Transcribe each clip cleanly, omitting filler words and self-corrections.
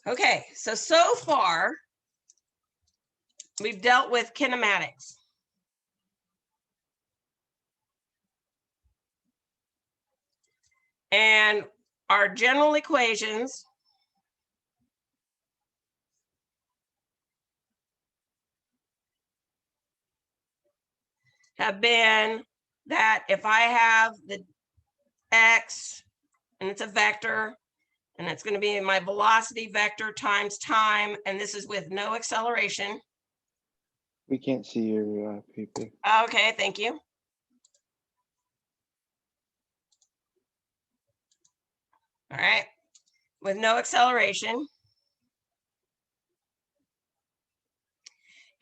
Okay, so far, we've dealt with kinematics. And our general equations have been that if I have the x, and it's a vector, and it's going to be my velocity vector times time, and this is with no acceleration. We can't see your paper. Okay, thank you. All right, with no acceleration.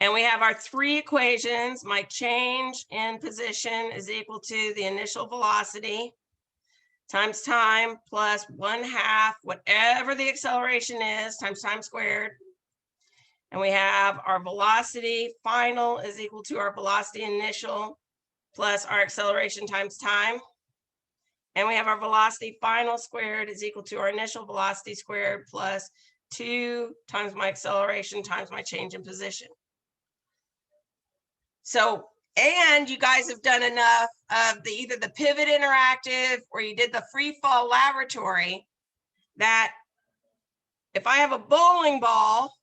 And we have our three equations. My change in position is equal to the initial velocity times time plus 1/2, whatever the acceleration is, times time squared. And we have our velocity final is equal to our velocity initial plus our acceleration times time. And we have our velocity final squared is equal to our initial velocity squared plus 2 times my acceleration times my change in position. So, and you guys have done enough of the either the Pivot Interactive or you did the Free Fall Laboratory that if I have a bowling ball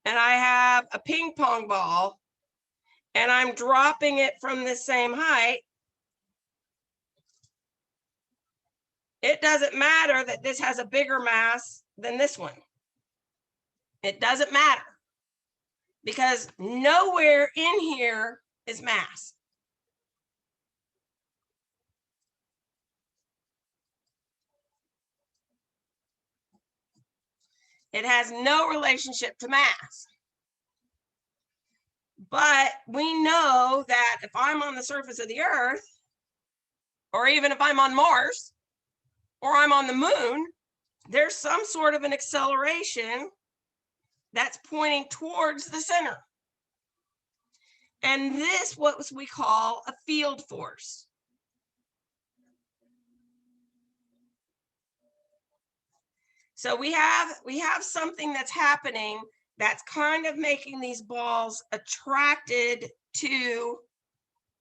and I have a ping pong ball and I'm dropping it from the same height, it doesn't matter that this has a bigger mass than this one. It doesn't matter because nowhere in here is mass. It has no relationship to mass. But we know that if I'm on the surface of the Earth, or even if I'm on Mars, or I'm on the moon, there's some sort of an acceleration that's pointing towards the center. And this what we call a field force. So we have something that's happening that's kind of making these balls attracted to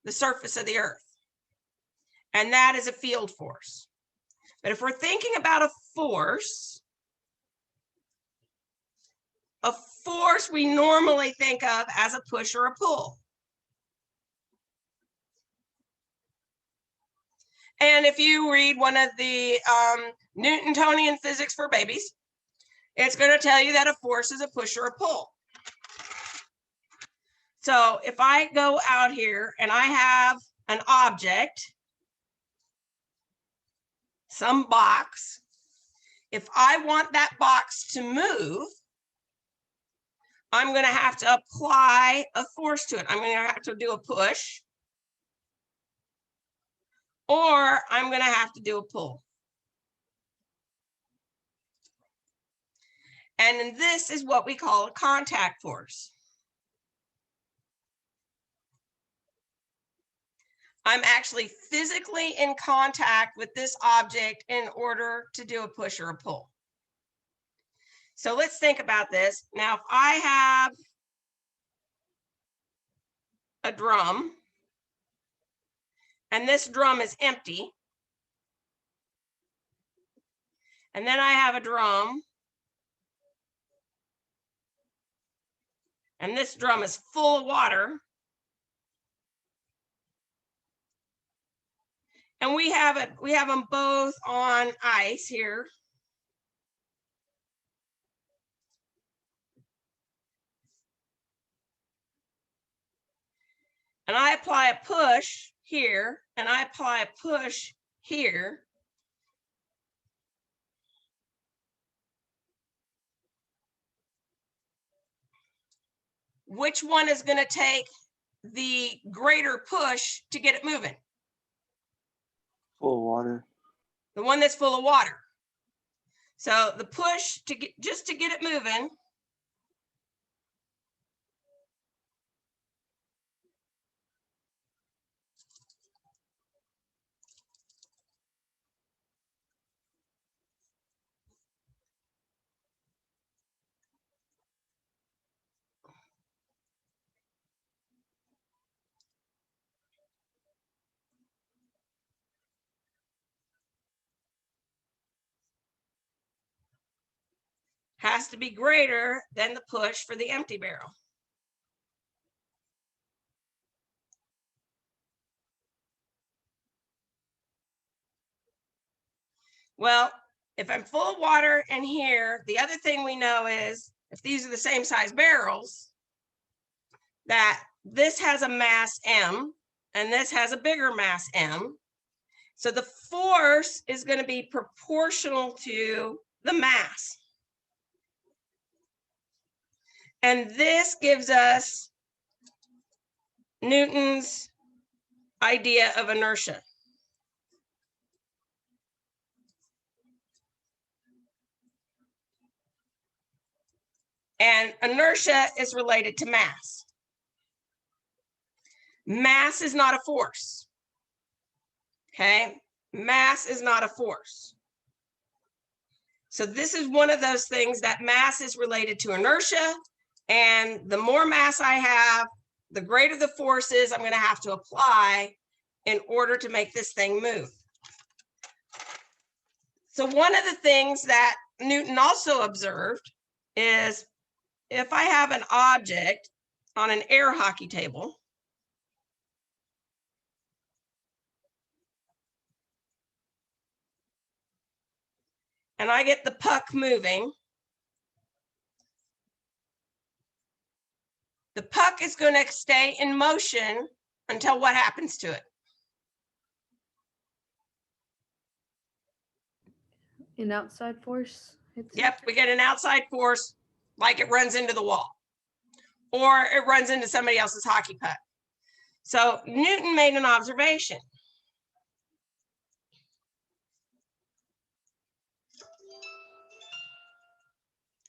the surface of the Earth. And that is a field force. But if we're thinking about a force we normally think of as a push or a pull. And if you read one of the Newtonian Physics for Babies, it's going to tell you that a force is a push or a pull. So if I go out here and I have an object, some box, if I want that box to move, I'm going to have to apply a force to it. I'm going to have to do a push, or I'm going to have to do a pull. And this is what we call a contact force. I'm actually physically in contact with this object in order to do a push or a pull. So let's think about this. Now, if I have a drum and this drum is empty, and then I have a drum and this drum is full of water, and we have them both on ice here. And I apply a push here, and I apply a push here. Which one is going to take the greater push to get it moving? Full of water. The one that's full of water. So the push to get just to get it moving has to be greater than the push for the empty barrel. Well, if I'm full of water in here, the other thing we know is if these are the same size barrels, that this has a mass M and this has a bigger mass M. So the force is going to be proportional to the mass. And this gives us Newton's idea of inertia. And inertia is related to mass. Mass is not a force. Okay, mass is not a force. So this is one of those things that mass is related to inertia. And the more mass I have, the greater the force is I'm going to have to apply in order to make this thing move. So one of the things that Newton also observed is if I have an object on an air hockey table, and I get the puck moving, the puck is going to stay in motion until what happens to it? An outside force. Yep, we get an outside force, like it runs into the wall, or it runs into somebody else's hockey puck. So Newton made an observation.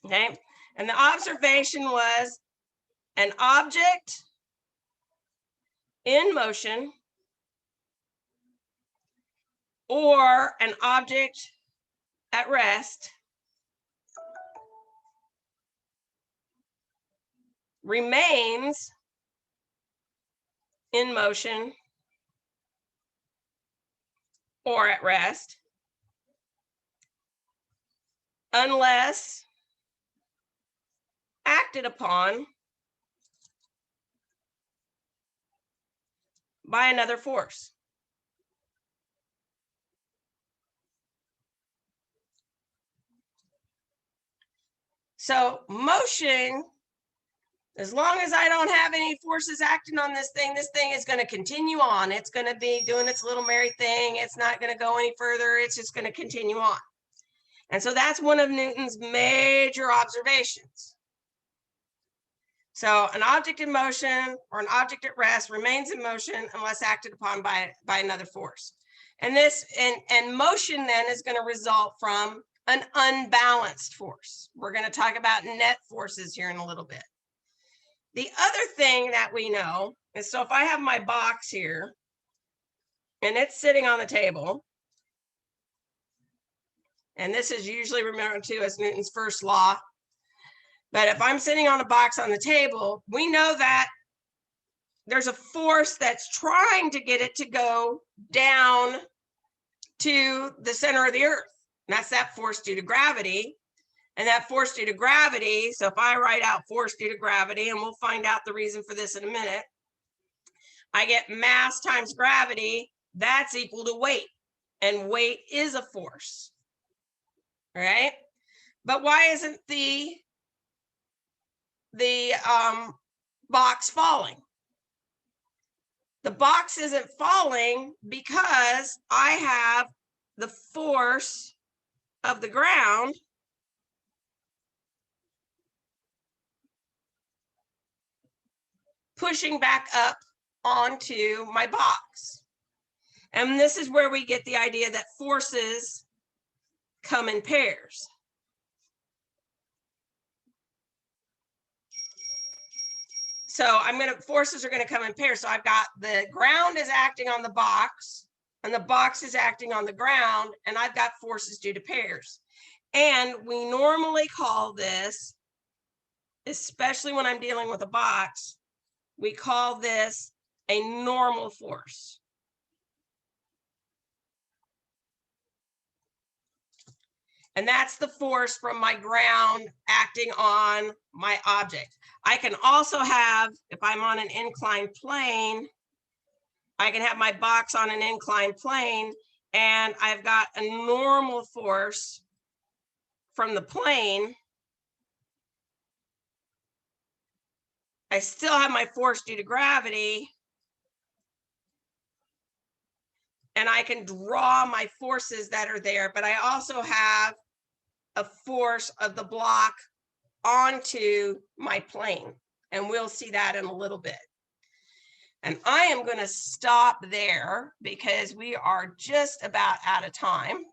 Okay, and the observation was an object in motion or an object at rest remains in motion or at rest unless acted upon by another force. So motion, as long as I don't have any forces acting on this thing is going to continue on. It's going to be doing its little merry thing. It's not going to go any further. It's just going to continue on. And so that's one of Newton's major observations. So an object in motion or an object at rest remains in motion unless acted upon by another force. And this and motion then is going to result from an unbalanced force. We're going to talk about net forces here in a little bit. The other thing that we know is, so if I have my box here and it's sitting on the table, and this is usually remembered too as Newton's first law, but if I'm sitting on a box on the table, we know that there's a force that's trying to get it to go down to the center of the earth. And that's that force due to gravity. And that force due to gravity, so if I write out force due to gravity, and we'll find out the reason for this in a minute, I get mass times gravity, that's equal to weight. And weight is a force. All right? But why isn't the box falling? The box isn't falling because I have the force of the ground pushing back up onto my box. And this is where we get the idea that forces come in pairs. So forces are going to come in pairs. So I've got the ground is acting on the box and the box is acting on the ground, and I've got forces due to pairs. And we normally call this, especially when I'm dealing with a box, we call this a normal force. And that's the force from my ground acting on my object. I can also have, if I'm on an inclined plane, I can have my box on an inclined plane and I've got a normal force from the plane. I still have my force due to gravity. And I can draw my forces that are there, but I also have a force of the block onto my plane. And we'll see that in a little bit. And I am going to stop there because we are just about out of time.